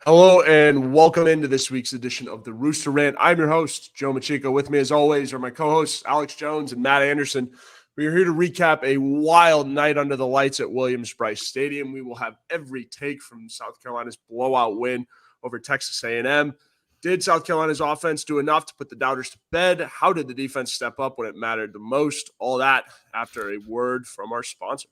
Hello and welcome into this week's edition of the Rooster Rant. I'm your host, Joe Machico. With me, as always, are my co-hosts, Alex Jones and Matt Anderson. We are here to recap a wild night under the lights at Williams-Brice Stadium. We will have every take from South Carolina's blowout win over Texas A&M. Did South Carolina's offense do enough to put the doubters to bed? How did the defense step up when it mattered the most? All that after a word from our sponsor.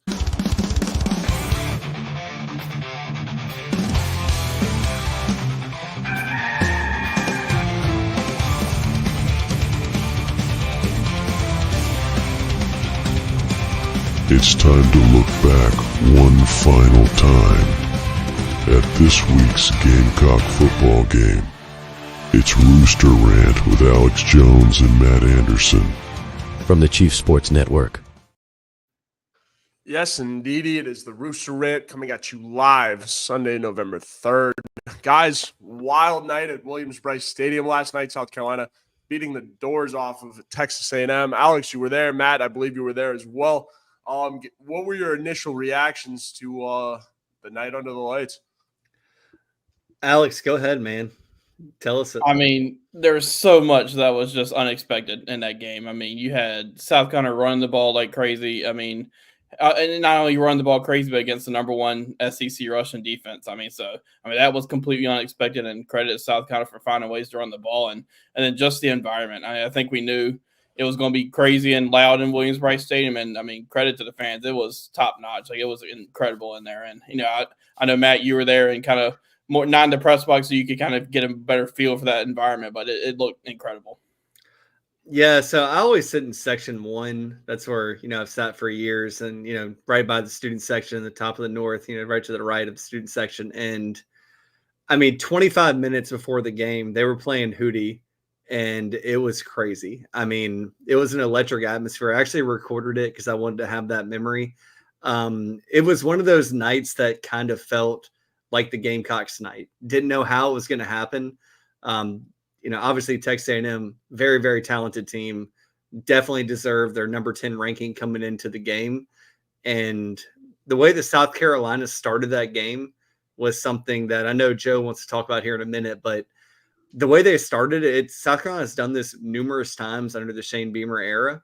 It's time to look back one final time at this week's Gamecock football game. It's Rooster Rant with Alex Jones and Matt Anderson. From the Chief Sports Network. Yes, indeed, it is the Rooster Rant coming at you live Sunday, November 3rd. Guys, wild night at Williams-Brice Stadium last night, South Carolina beating the doors off of Texas A&M. Alex, you were there. Matt, I believe you were there as well. What were your initial reactions to the night under the lights? Alex, go ahead, man. Tell us. I mean, there's so much that was just unexpected in that game. I mean, you had South Carolina running the ball like crazy. I mean, and not only run the ball crazy, but against the number one SEC rushing defense. I mean, that was completely unexpected, and credit to South Carolina for finding ways to run the ball, and then just the environment. I think we knew it was going to be crazy and loud in Williams-Brice Stadium, and I mean, credit to the fans. It was top notch. Like, it was incredible in there. And I know, Matt, you were there and kind of more not in the press box, so you could kind of get a better feel for that environment. But it looked incredible. Yeah, so I always sit in section 1. That's where I've sat for years, and right by the student section in the top of the north. Right to the right of the student section. And I mean, 25 minutes before the game, they were playing Hootie. And it was crazy. I mean, it was an electric atmosphere. I actually recorded it because I wanted to have that memory. It was one of those nights that kind of felt like the Gamecocks night. Didn't know how it was going to happen. Obviously Texas A&M, very, very talented team. Definitely deserved their number 10 ranking coming into the game. And the way that South Carolina started that game was something that I know Joe wants to talk about here in a minute, but the way they started it, South Carolina has done this numerous times under the Shane Beamer era,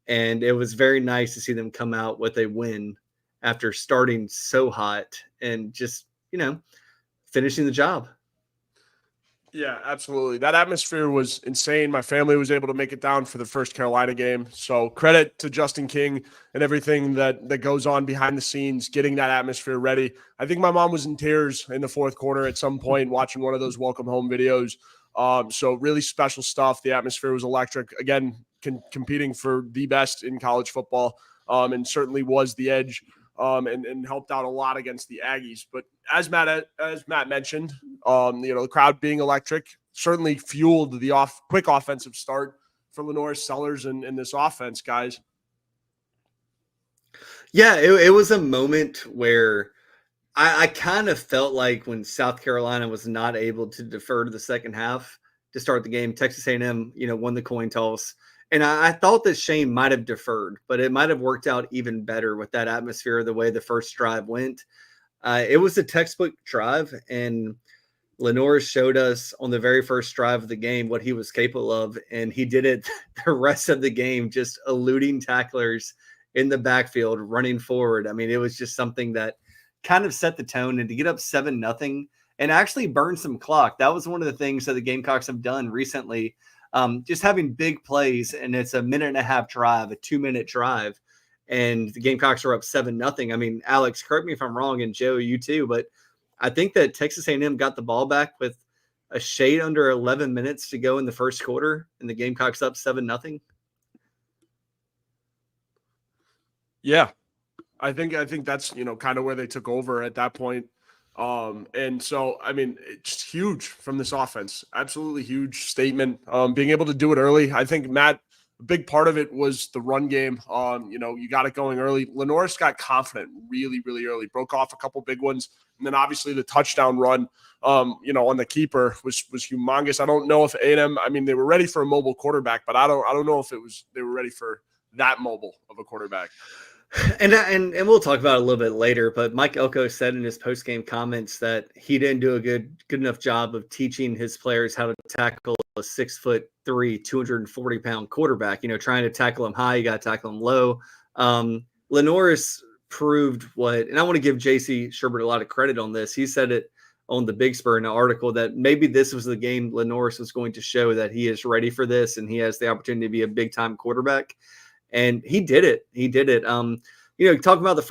and it was very nice to see them come out with a win after starting so hot and just, finishing the job. Yeah, absolutely. That atmosphere was insane. My family was able to make it down for the first Carolina game. So credit to Justin King and everything that goes on behind the scenes, getting that atmosphere ready. I think my mom was in tears in the fourth quarter at some point watching one of those welcome home videos. So really special stuff. The atmosphere was electric. Again, competing for the best in college football, and certainly was the edge. And helped out a lot against the Aggies. But as Matt mentioned, the crowd being electric certainly fueled the quick offensive start for Lenore Sellers and this offense, guys. Yeah, it was a moment where I kind of felt like when South Carolina was not able to defer to the second half to start the game, Texas A&M, won the coin toss. And I thought that Shane might have deferred, but it might have worked out even better with that atmosphere, the way the first drive went. It was a textbook drive, and Lenore showed us on the very first drive of the game what he was capable of, and he did it the rest of the game, just eluding tacklers in the backfield, running forward. I mean, it was just something that kind of set the tone, and to get up 7-0 and actually burn some clock. That was one of the things that the Gamecocks have done recently. Just having big plays, and it's a 1.5-minute drive, a 2-minute drive, and the Gamecocks are up 7-0. I mean, Alex, correct me if I'm wrong, and Joe, you too, but I think that Texas A&M got the ball back with a shade under 11 minutes to go in the first quarter, and the Gamecocks up 7-0. Yeah, I think that's kind of where they took over at that point. And so, I mean, it's huge from this offense. Absolutely huge statement. Being able to do it early. I think, Matt, a big part of it was the run game. You got it going early. Lenore's got confident really, really early. Broke off a couple big ones. And then obviously the touchdown run, on the keeper was humongous. I don't know if A&M, I mean, they were ready for a mobile quarterback, but I don't know if they were ready for that mobile of a quarterback. And we'll talk about it a little bit later, but Mike Elko said in his post-game comments that he didn't do a good enough job of teaching his players how to tackle a 6'3", 240-pound quarterback. Trying to tackle him high, you got to tackle him low. Lenoris proved what, and I want to give JC Sherbert a lot of credit on this. He said it on the Big Spur in an article that maybe this was the game Lenoris was going to show that he is ready for this and he has the opportunity to be a big-time quarterback. And he did it. Talk about the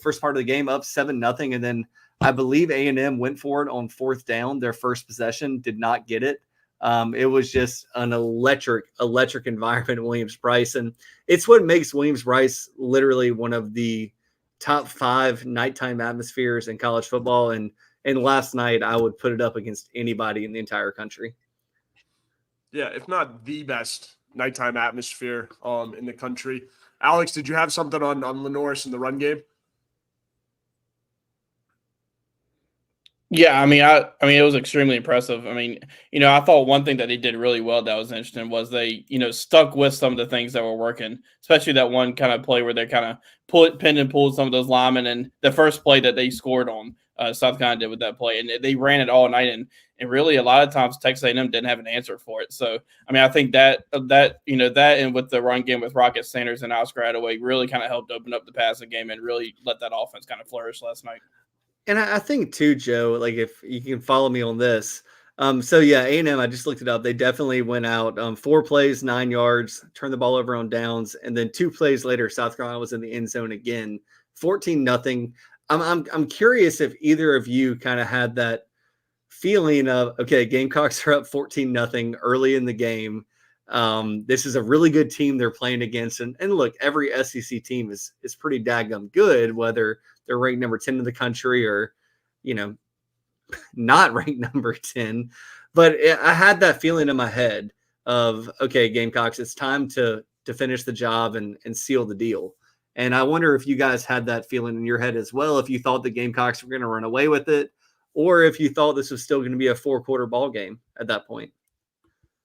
first part of the game up 7-0, and then I believe A&M went for it on fourth down. Their first possession, did not get it. It was just an electric environment at Williams-Brice, and it's what makes Williams-Brice literally one of the top 5 nighttime atmospheres in college football. And last night, I would put it up against anybody in the entire country. Yeah, if not the best nighttime atmosphere in the country. Alex, did you have something on Lenoris in the run game? Yeah, I mean, it was extremely impressive. I mean, I thought one thing that they did really well that was interesting was they, stuck with some of the things that were working, especially that one kind of play where they kind of pinned and pulled some of those linemen, and the first play that they scored on, South Carolina did with that play, and they ran it all night, and really a lot of times Texas A&M didn't have an answer for it. So, I mean, I think that and with the run game with Rocket Sanders and Oscar Attaway really kind of helped open up the passing game and really let that offense kind of flourish last night. And I think too, Joe, like if you can follow me on this. So yeah, A&M, I just looked it up. They definitely went out 4 plays, 9 yards, turned the ball over on downs. And then 2 plays later, South Carolina was in the end zone again, 14-0. I'm curious if either of you kind of had that feeling of, okay, Gamecocks are up 14-0 early in the game. This is a really good team they're playing against. And look, every SEC team is pretty daggum good, whether they're ranked number 10 in the country or, not ranked number 10. But I had that feeling in my head of, okay, Gamecocks, it's time to finish the job and seal the deal. And I wonder if you guys had that feeling in your head as well, if you thought the Gamecocks were going to run away with it, or if you thought this was still going to be a 4-quarter ball game at that point.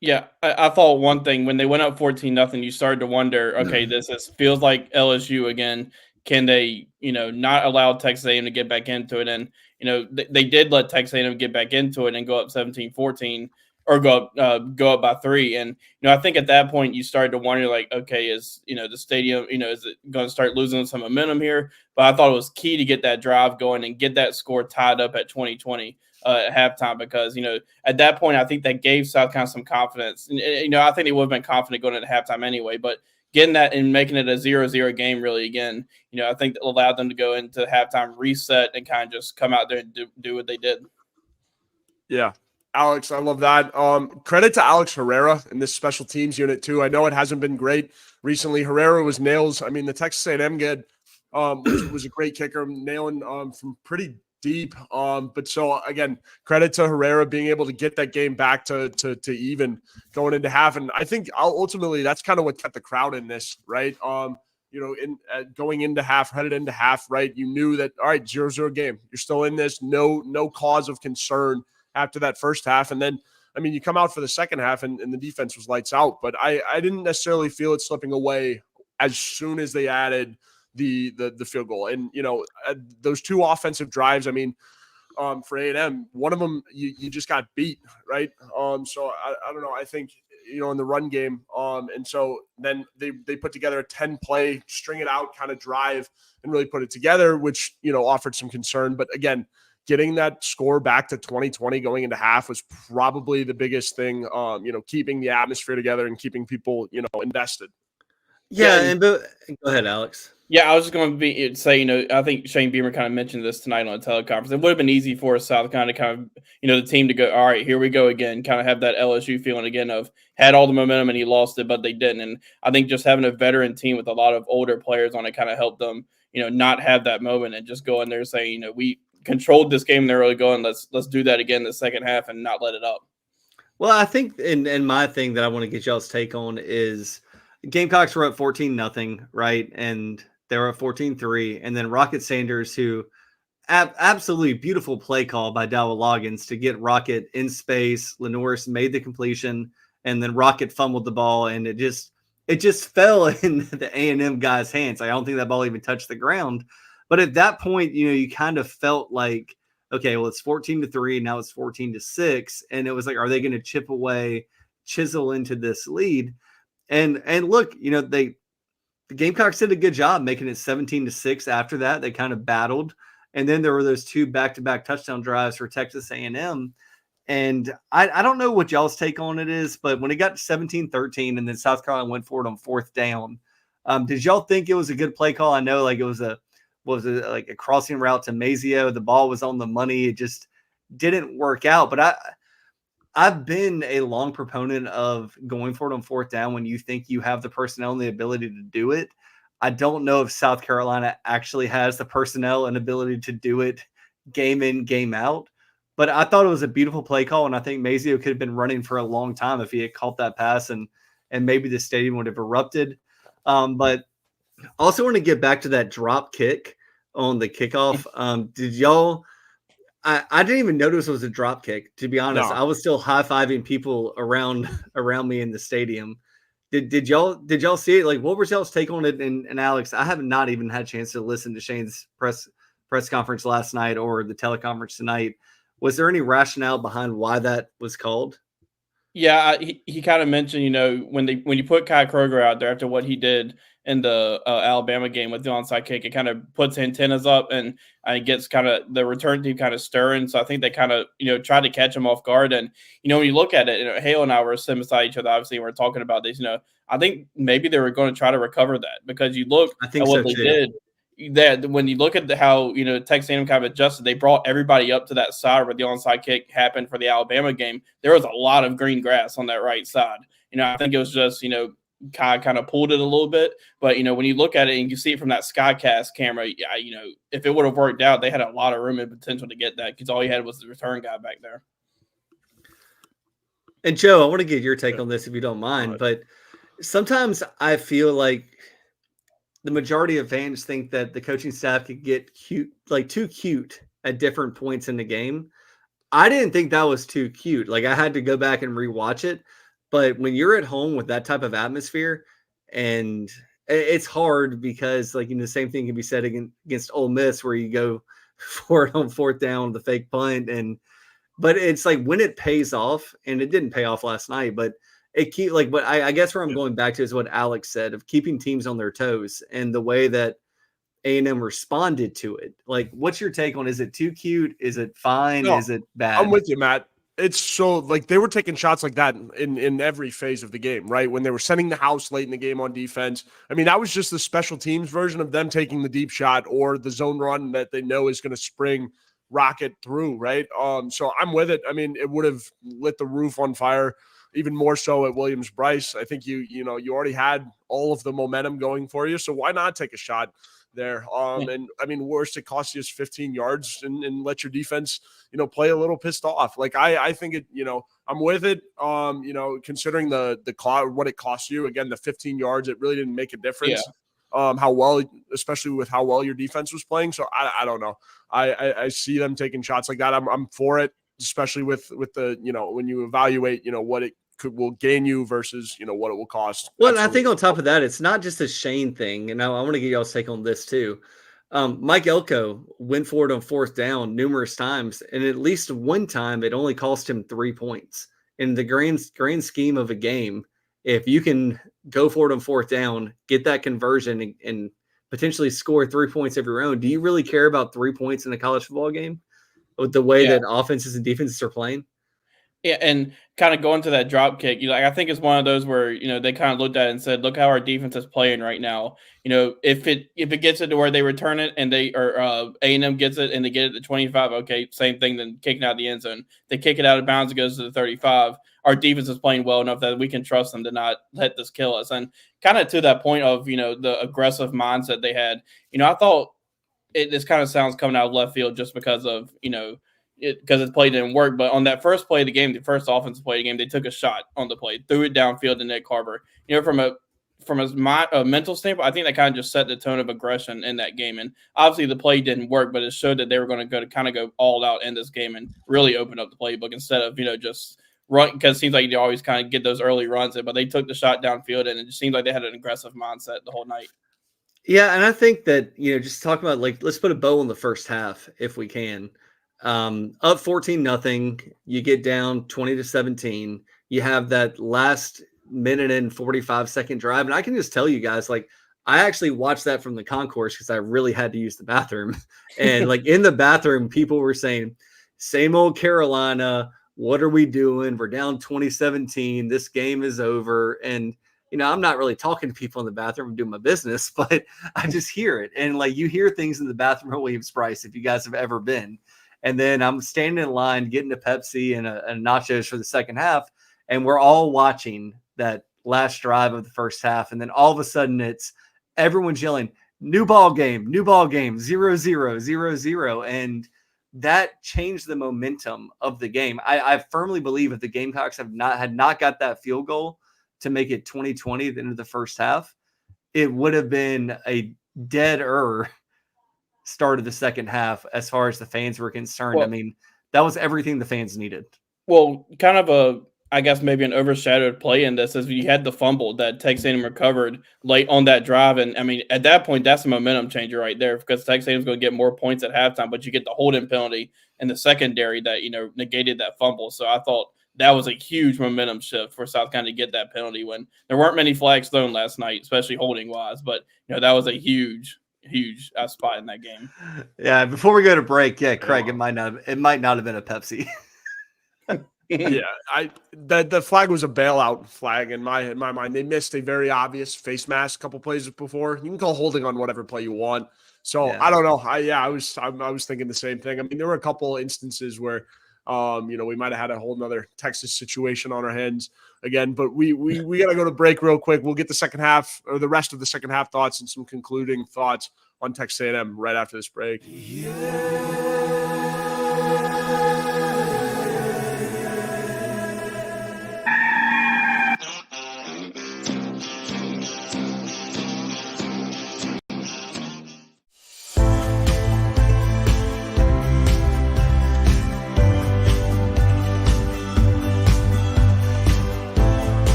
Yeah, I thought one thing when they went up 14-0, you started to wonder, okay, this feels like LSU again. Can they, not allow Texas A&M to get back into it? And, they did let Texas A&M get back into it and go up 17-14 or go up by 3. And, I think at that point you started to wonder, like, okay, is, the stadium, is it going to start losing some momentum here? But I thought it was key to get that drive going and get that score tied up at 20-20 at halftime, because, at that point, I think that gave South Carolina some confidence. And, I think they would have been confident going into halftime anyway, but getting that and making it a 0-0 game really again, I think that allowed them to go into halftime, reset, and kind of just come out there and do what they did. Yeah. Alex, I love that. Credit to Alex Herrera in this special teams unit too. I know it hasn't been great recently. Herrera was nails. I mean, the Texas A&M kid was a great kicker, nailing from pretty deep. But so again, credit to Herrera being able to get that game back to even going into half. And I think ultimately that's kind of what kept the crowd in this, right? Going into half, headed into half, right? You knew that, all right, 0-0 game. You're still in this. No cause of concern after that first half. And then, I mean, you come out for the second half and the defense was lights out. But I didn't necessarily feel it slipping away as soon as they added the field goal. And, those 2 offensive drives, I mean, for A&M, one of them, you just got beat, right? So I don't know. I think, in the run game. And so then they put together a 10-play, string it out kind of drive and really put it together, which, offered some concern. But again, getting that score back to 20-20 going into half was probably the biggest thing, keeping the atmosphere together and keeping people, invested. Yeah. Go ahead, Alex. Yeah, I was just going to say, I think Shane Beamer kind of mentioned this tonight on a teleconference. It would have been easy for South Carolina to kind of, the team to go, all right, here we go again, kind of have that LSU feeling again of had all the momentum and he lost it, but they didn't. And I think just having a veteran team with a lot of older players on it kind of helped them, not have that moment and just go in there saying, we controlled this game in the early going. Let's do that again in the second half and not let it up. Well, I think, and my thing that I want to get y'all's take on is Gamecocks were up 14-0, right? And they were at 14-3. And then Rocket Sanders, who absolutely beautiful play call by Dowell Loggins to get Rocket in space. Lenoris made the completion, and then Rocket fumbled the ball. And it just fell in the A&M guy's hands. I don't think that ball even touched the ground. But at that point, you kind of felt like, okay, well, it's 14-3. Now it's 14-6. And it was like, are they going to chip away, chisel into this lead? And look, the Gamecocks did a good job making it 17-6 after that. They kind of battled. And then there were those 2 back-to-back touchdown drives for Texas A&M. And I don't know what y'all's take on it is, but when it got to 17-13 and then South Carolina went for it on 4th down, did y'all think it was a good play call? I know like it was like a crossing route to Mazio. The ball was on the money. It just didn't work out. But I've been a long proponent of going for it on 4th down when you think you have the personnel and the ability to do it. I don't know if South Carolina actually has the personnel and ability to do it game in, game out. But I thought it was a beautiful play call, and I think Mazio could have been running for a long time if he had caught that pass, and maybe the stadium would have erupted. But I also want to get back to that drop kick on the kickoff. Did y'all – I didn't even notice it was a drop kick, to be honest. No. I was still high-fiving people around me in the stadium. Did y'all see it? Like, what was y'all's take on it? And Alex, I have not even had a chance to listen to Shane's press conference last night or the teleconference tonight. Was there any rationale behind why that was called? Yeah, he kind of mentioned, when you put Kai Kroger out there after what he did in the Alabama game with the onside kick, it kind of puts antennas up and it gets kind of the return team kind of stirring. So I think they kind of, tried to catch him off guard. And, when you look at it, Hale and I were sitting beside each other, obviously, and we're talking about this, I think maybe they were going to try to recover that because you look at what they did. That when you look at how Texas A&M kind of adjusted, they brought everybody up to that side where the onside kick happened for the Alabama game. There was a lot of green grass on that right side. I think it was just Kai kind of pulled it a little bit, but when you look at it and you see it from that Skycast camera, if it would have worked out, they had a lot of room and potential to get that because all you had was the return guy back there. And Joe, I want to get your take on this if you don't mind, but sometimes I feel like the majority of fans think that the coaching staff could get too cute at different points in the game. I didn't think that was too cute. Like I had to go back and rewatch it. But when you're at home with that type of atmosphere, and it's hard because the same thing can be said against Ole Miss where you go for it on 4th down, the fake punt. But it's like when it pays off, and it didn't pay off last night, but but I guess where I'm going back to is what Alex said of keeping teams on their toes and the way that A&M responded to it. Like, what's your take on? Is it too cute? Is it fine? No, is it bad? I'm with you, Matt. It's so they were taking shots like that in every phase of the game, right? When they were sending the house late in the game on defense. I mean, that was just the special teams version of them taking the deep shot or the zone run that they know is going to spring rocket through, right? So I'm with it. I mean, it would have lit the roof on fire. Even more so at Williams-Brice. I think you already had all of the momentum going for you, so why not take a shot there? And I mean, worst it costs you is 15 yards and let your defense, play a little pissed off. Like I think it, I'm with it. Considering the what it cost you, again, the 15 yards, it really didn't make a difference. Yeah. How well, especially with how well your defense was playing. So I don't know. I see them taking shots like that. I'm for it. Especially with the, when you evaluate, what it will gain you versus, what it will cost. Well, and I think on top of that, it's not just a Shane thing. And I want to get y'all's take on this too. Mike Elko went for it on 4th down numerous times. And at least one time, it only cost him 3 points. In the grand scheme of a game, if you can go for it on 4th down, get that conversion and potentially score 3 points of your own, do you really care about 3 points in a college football game? With the way that offenses and defenses are playing. Yeah, and kind of going to that drop kick, I think it's one of those where, they kind of looked at it and said, look how our defense is playing right now. If it gets it to where they return it and A&M gets it and they get it to 25, okay, same thing than kicking out the end zone. They kick it out of bounds, it goes to the 35. Our defense is playing well enough that we can trust them to not let this kill us. And kind of to that point of, the aggressive mindset they had, I thought this kind of sounds coming out of left field just because of, because the play didn't work. But on that first play of the game, the first offensive play of the game, they took a shot on the play, threw it downfield to Nick Carver. From a mental standpoint, I think that kind of just set the tone of aggression in that game. And obviously the play didn't work, but it showed that they were going to go all out in this game and really open up the playbook instead of, just run, because it seems like they always kind of get those early runs in, but they took the shot downfield, and it just seemed like they had an aggressive mindset the whole night. Yeah, and I think that, just talk about, like, let's put a bow on the first half if we can. Up 14-0, you get down 20-17. You have that last minute and 45-second drive, and I can just tell you guys, like, I actually watched that from the concourse because I really had to use the bathroom. And like in the bathroom, people were saying, "Same old Carolina. What are we doing? We're down 2017. This game is over." And I'm not really talking to people in the bathroom. I'm doing my business, but I just hear it. And like you hear things in the bathroom at Williams Brice, if you guys have ever been. And then I'm standing in line getting a Pepsi and a nachos for the second half. And we're all watching that last drive of the first half. And then all of a sudden everyone's yelling, new ball game, 0-0, 0-0. And that changed the momentum of the game. I firmly believe if the Gamecocks had not got that field goal to make it 20-20 at the end of the first half, it would have been a dead-er start of the second half as far as the fans were concerned. Well, I mean, that was everything the fans needed. Well, kind of I guess maybe an overshadowed play in this is you had the fumble that Texas A&M recovered late on that drive. And I mean, at that point, that's a momentum changer right there because Texas A&M is going to get more points at halftime, but you get the holding penalty in the secondary that, negated that fumble. So I thought that was a huge momentum shift for South Carolina to get that penalty when there weren't many flags thrown last night, especially holding wise. But, that was a huge spot in that game. Yeah. Before we go to break, Craig, it might not have been a Pepsi. Yeah, the flag was a bailout flag in my mind. They missed a very obvious face mask a couple plays before. You can call holding on whatever play you want. So yeah. I don't know. I was thinking the same thing. I mean, there were a couple instances where, we might have had a whole nother Texas situation on our hands again. But we got to go to break real quick. We'll get the second half or the rest of the second half thoughts and some concluding thoughts on Texas A&M right after this break.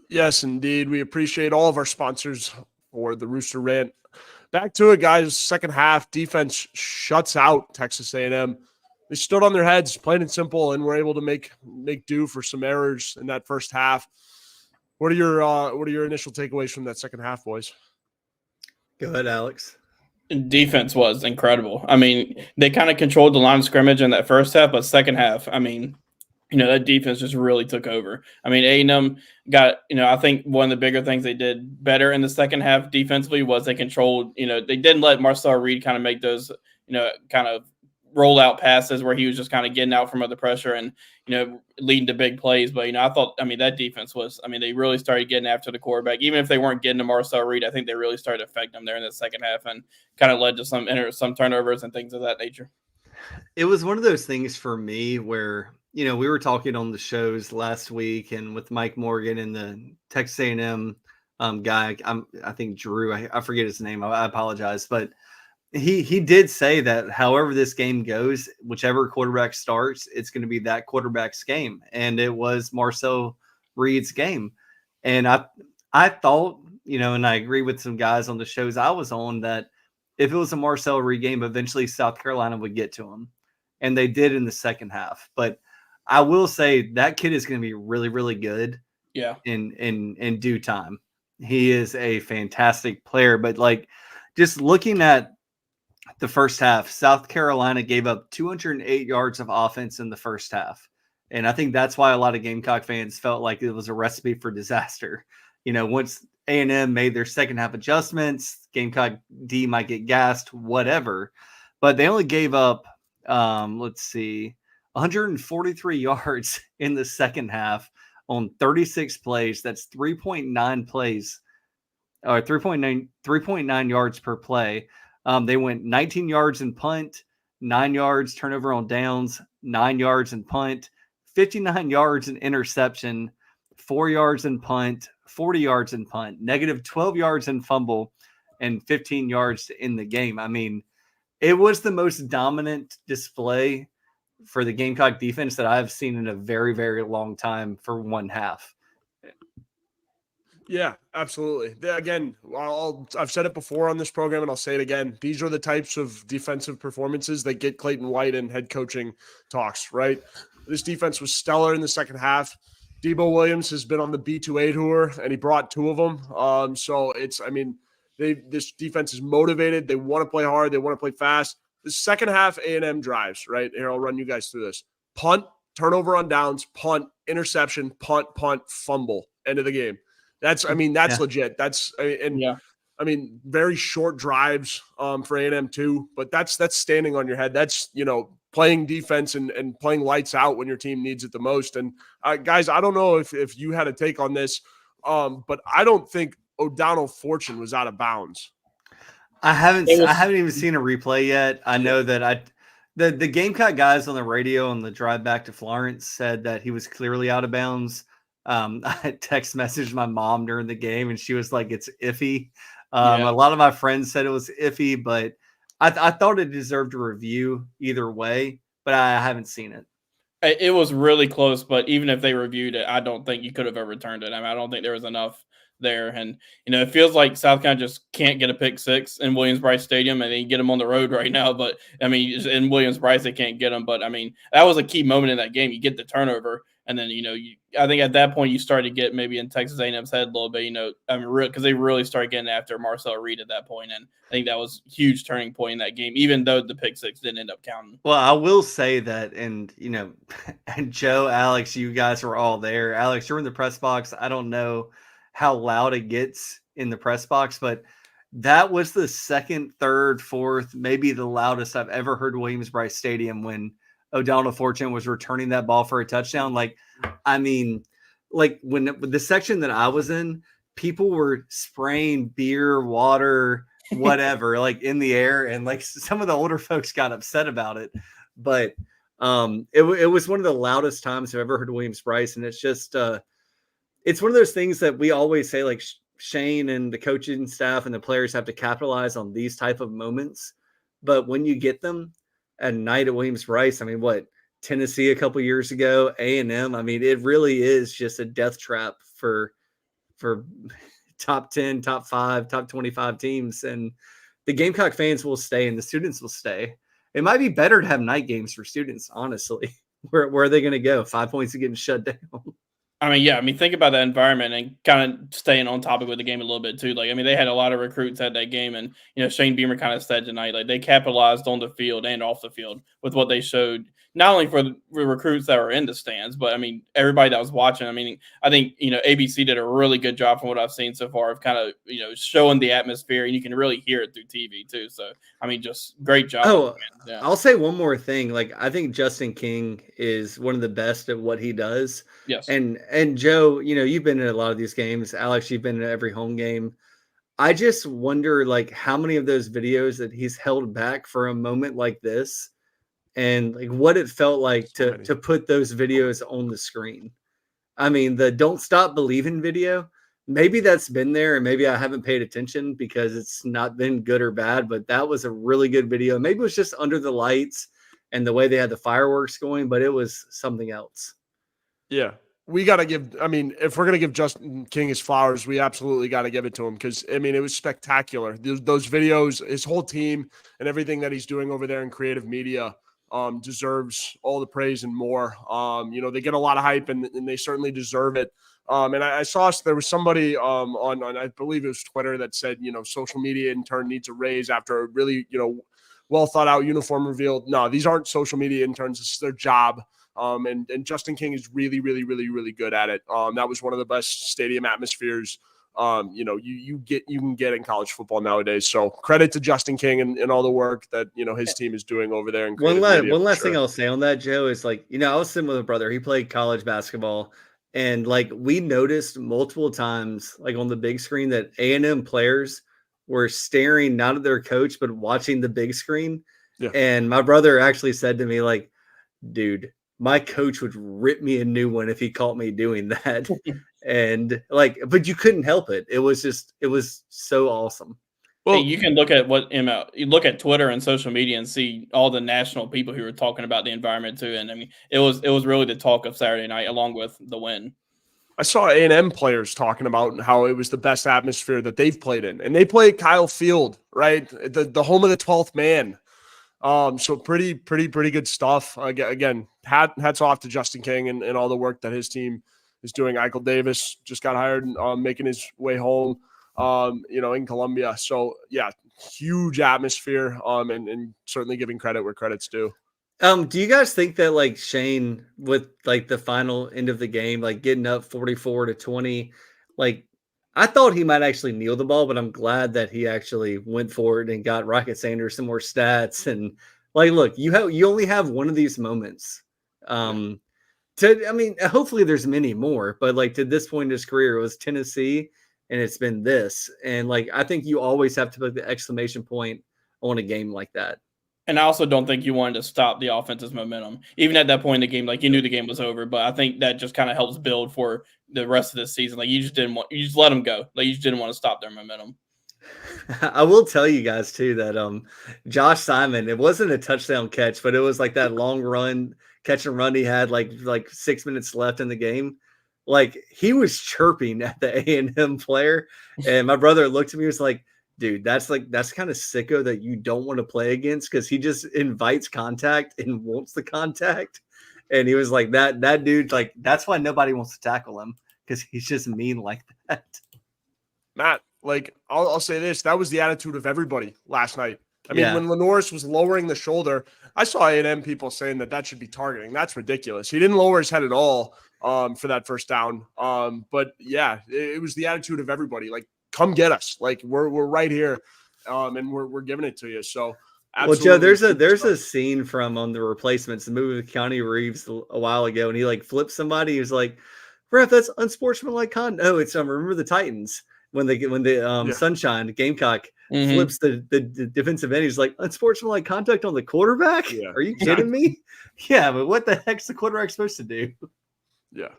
Yes, indeed. We appreciate all of our sponsors for the Rooster Rant. Back to it, guys. Second half, defense shuts out Texas A&M. They stood on their heads, plain and simple, and were able to make do for some errors in that first half. What are your initial takeaways from that second half, boys? Go ahead, Alex. Defense was incredible. I mean, they kind of controlled the line of scrimmage in that first half, but second half, I mean, that defense just really took over. I mean, A&M got, I think one of the bigger things they did better in the second half defensively was they controlled, they didn't let Marcel Reed kind of make those, kind of rollout passes where he was just kind of getting out from under pressure and, leading to big plays. But, I thought, that defense was, they really started getting after the quarterback. Even if they weren't getting to Marcel Reed, I think they really started to affect them there in the second half and kind of led to some turnovers and things of that nature. It was one of those things for me where, we were talking on the shows last week and with Mike Morgan and the Texas A&M guy, I think Drew, I forget his name. I apologize, but he did say that however this game goes, whichever quarterback starts, it's going to be that quarterback's game. And it was Marcel Reed's game. And I thought, and I agree with some guys on the shows I was on, that if it was a Marcel Reed game, eventually South Carolina would get to him. And they did in the second half. But I will say that kid is going to be really, really good. Yeah. In due time. He is a fantastic player. But like just looking at the first half, South Carolina gave up 208 yards of offense in the first half. And I think that's why a lot of Gamecock fans felt like it was a recipe for disaster. Once A&M made their second half adjustments, Gamecock D might get gassed, whatever. but they only gave up, let's see, 143 yards in the second half on 36 plays. That's 3.9 plays, or 3.9 yards per play. They went 19 yards in punt, 9 yards turnover on downs, 9 yards in punt, 59 yards in interception, 4 yards in punt, 40 yards in punt, negative 12 yards in fumble, and 15 yards in the game. I mean, it was the most dominant display for the Gamecock defense that I've seen in a very, very long time for one half. Yeah, absolutely. Again, I've said it before on this program, and I'll say it again. These are the types of defensive performances that get Clayton White in head coaching talks, right? This defense was stellar in the second half. Debo Williams has been on the B2A tour, and he brought 2 of them. So this defense is motivated. They want to play hard. They want to play fast. The second half A&M drives, right? Here, I'll run you guys through this. Punt, turnover on downs, punt, interception, punt, fumble, end of the game. That's legit. That's very short drives for A&M too, but that's standing on your head. That's, playing defense and playing lights out when your team needs it the most. And guys, I don't know if you had a take on this, but I don't think O'Donnell Fortune was out of bounds. I haven't even seen a replay yet. I know that the Gamecock guys on the radio on the drive back to Florence said that he was clearly out of bounds. I text messaged my mom during the game, and she was like, "It's iffy." A lot of my friends said it was iffy, but I thought it deserved a review either way. But I haven't seen it. It was really close, but even if they reviewed it, I don't think you could have overturned it. I mean, I don't think there was enough there. And, it feels like South Carolina just can't get a pick six in Williams-Brice Stadium, and they can get them on the road right now. But, I mean, in Williams-Brice, they can't get them. But, I mean, that was a key moment in that game. You get the turnover, and then, I think at that point you started to get maybe in Texas A&M's head a little bit, because they really started getting after Marcel Reed at that point. And I think that was a huge turning point in that game, even though the pick six didn't end up counting. Well, I will say that, and, and Joe, Alex, you guys were all there. Alex, you're in the press box. I don't know how loud it gets in the press box, but that was the second, third, fourth, maybe the loudest I've ever heard Williams-Brice Stadium when O'Donnell Fortune was returning that ball for a touchdown. When the section that I was in, people were spraying beer, water, whatever, in the air. And some of the older folks got upset about it, but it was one of the loudest times I've ever heard Williams-Brice. And it's just, it's one of those things that we always say, Shane and the coaching staff and the players have to capitalize on these type of moments. But when you get them at night at Williams-Brice, I mean, Tennessee a couple years ago, A&M, I mean, it really is just a death trap for top 10, top 5, top 25 teams. And the Gamecock fans will stay and the students will stay. It might be better to have night games for students, honestly. Where are they going to go? 5 points are getting shut down. Think about that environment and kind of staying on topic with the game a little bit too. They had a lot of recruits at that game, and Shane Beamer kind of said tonight, they capitalized on the field and off the field with what they showed, not only for the recruits that were in the stands, but everybody that was watching. I think ABC did a really good job from what I've seen so far of kind of showing the atmosphere, and you can really hear it through TV too. So just great job. Oh, yeah. I'll say one more thing. I think Justin King is one of the best at what he does. Yes. And Joe, you've been in a lot of these games. Alex, you've been in every home game. I just wonder, how many of those videos that he's held back for a moment like this, and what it felt like to put those videos on the screen. I mean, the "Don't Stop Believing" video, maybe that's been there, and maybe I haven't paid attention because it's not been good or bad. But that was a really good video. Maybe it was just under the lights and the way they had the fireworks going, but it was something else. Yeah. We got to give, if we're going to give Justin King his flowers, we absolutely got to give it to him because, it was spectacular. Those videos, his whole team and everything that he's doing over there in creative media deserves all the praise and more. They get a lot of hype and they certainly deserve it. And I saw there was somebody on, I believe it was Twitter, that said, social media intern needs a raise after a really, well thought out uniform reveal. No, these aren't social media interns. This is their job. And Justin King is really, really, really, really good at it. That was one of the best stadium atmospheres you can get in college football nowadays. So credit to Justin King and all the work that his team is doing over there. And one last thing I'll say on that, Joe, is I was sitting with a brother. He played college basketball, and we noticed multiple times, on the big screen, that A&M players were staring not at their coach but watching the big screen. Yeah. And my brother actually said to me, dude, my coach would rip me a new one if he caught me doing that. And but you couldn't help it. It was so awesome. Well, you can look at you look at Twitter and social media and see all the national people who were talking about the environment too. And I mean, it was really the talk of Saturday night, along with the win. I saw A&M players talking about how it was the best atmosphere that they've played in, and they play at Kyle Field, right? The home of the 12th man. So pretty good stuff. Again, hats off to Justin King and all the work that his team is doing. Eichel Davis just got hired, making his way home, in Columbia. So yeah, huge atmosphere, and certainly giving credit where credit's due. Do you guys think that Shane, with the final end of the game, getting up 44-20, I thought he might actually kneel the ball, but I'm glad that he actually went for it and got Rocket Sanders some more stats. And look, you only have one of these moments. Hopefully there's many more, but to this point in his career, it was Tennessee and it's been this. And I think you always have to put the exclamation point on a game like that. And I also don't think you wanted to stop the offense's momentum. Even at that point in the game, you knew the game was over, but I think that just kind of helps build for the rest of the season. You just let them go. You just didn't want to stop their momentum. I will tell you guys too that Josh Simon, it wasn't a touchdown catch, but it was that long run, catch and run he had 6 minutes left in the game. He was chirping at the A&M player, and my brother looked at me and was like, dude, that's kind of sicko that you don't want to play against, because he just invites contact and wants the contact. And he was like, that dude, that's why nobody wants to tackle him, because he's just mean like that. Matt, I'll say this, that was the attitude of everybody last night. I mean, when Lenoris was lowering the shoulder, I saw A&M people saying that should be targeting. That's ridiculous. He didn't lower his head at all for that first down. But yeah, it was the attitude of everybody. Come get us. We're right here. And we're giving it to you. So absolutely. Well, Joe, there's a scene from On the Replacements, the movie with Keanu Reeves a while ago, and he flips somebody. He was like, ref, that's unsportsmanlike conduct. No, it's Remember the Titans when the Sunshine, the Gamecock, flips the defensive end. He's like, unsportsmanlike contact on the quarterback? Yeah. Are you kidding me? Yeah, but what the heck's the quarterback supposed to do? Yeah,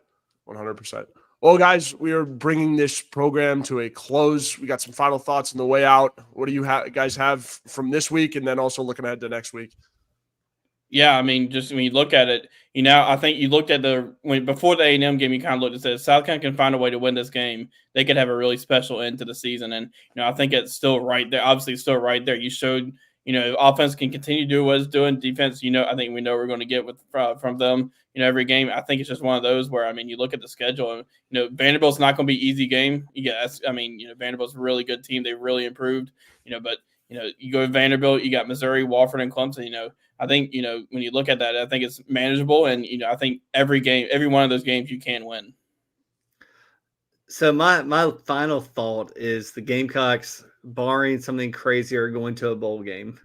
100%. Well, guys, we are bringing this program to a close. We got some final thoughts on the way out. What do you guys have from this week, and then also looking ahead to next week? Yeah, I mean, just when you look at it, I think you looked at before the A&M game, you kind of looked and said, South Carolina can find a way to win this game. They could have a really special end to the season. And, I think it's still right there. Obviously, it's still right there. You showed, offense can continue to do what it's doing. Defense, I think we know we're going to get from them, every game. I think it's just one of those where, you look at the schedule, Vanderbilt's not going to be an easy game. Yes, Vanderbilt's a really good team. They really improved, but, you go to Vanderbilt, you got Missouri, Wofford, and Clemson, I think, when you look at that, I think it's manageable. And, I think every one of those games you can win. So my final thought is the Gamecocks, barring something crazy, are going to a bowl game.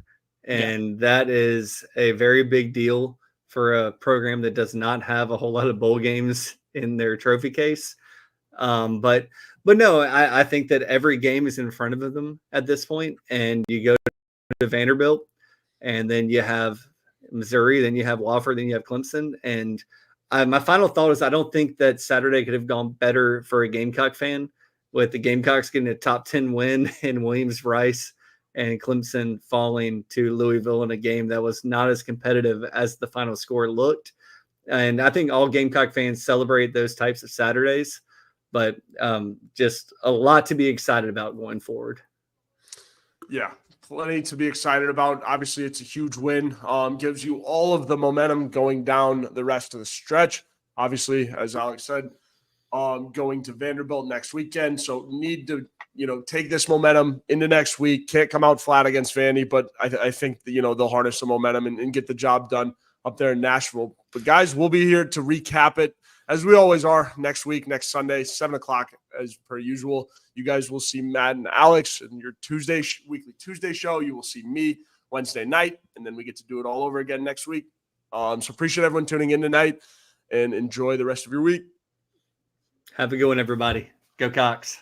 And that is a very big deal for a program that does not have a whole lot of bowl games in their trophy case. But no, I think that every game is in front of them at this point. And you go to Vanderbilt, and then you have Missouri, then you have Wofford, then you have Clemson. And my final thought is I don't think that Saturday could have gone better for a Gamecock fan, with the Gamecocks getting a top 10 win in Williams-Brice and Clemson falling to Louisville in a game that was not as competitive as the final score looked. And I think all Gamecock fans celebrate those types of Saturdays, but just a lot to be excited about going forward. Yeah, plenty to be excited about. Obviously, it's a huge win. Gives you all of the momentum going down the rest of the stretch. Obviously, as Alex said, going to Vanderbilt next weekend. So need to, take this momentum into next week. Can't come out flat against Vandy, but I think that, they'll harness some momentum and get the job done up there in Nashville. But guys, we'll be here to recap it as we always are, next week, next Sunday, 7 o'clock, as per usual. You guys will see Matt and Alex in your weekly Tuesday show. You will see me Wednesday night, and then we get to do it all over again next week. So appreciate everyone tuning in tonight, and enjoy the rest of your week. Have a good one, everybody. Go Cox.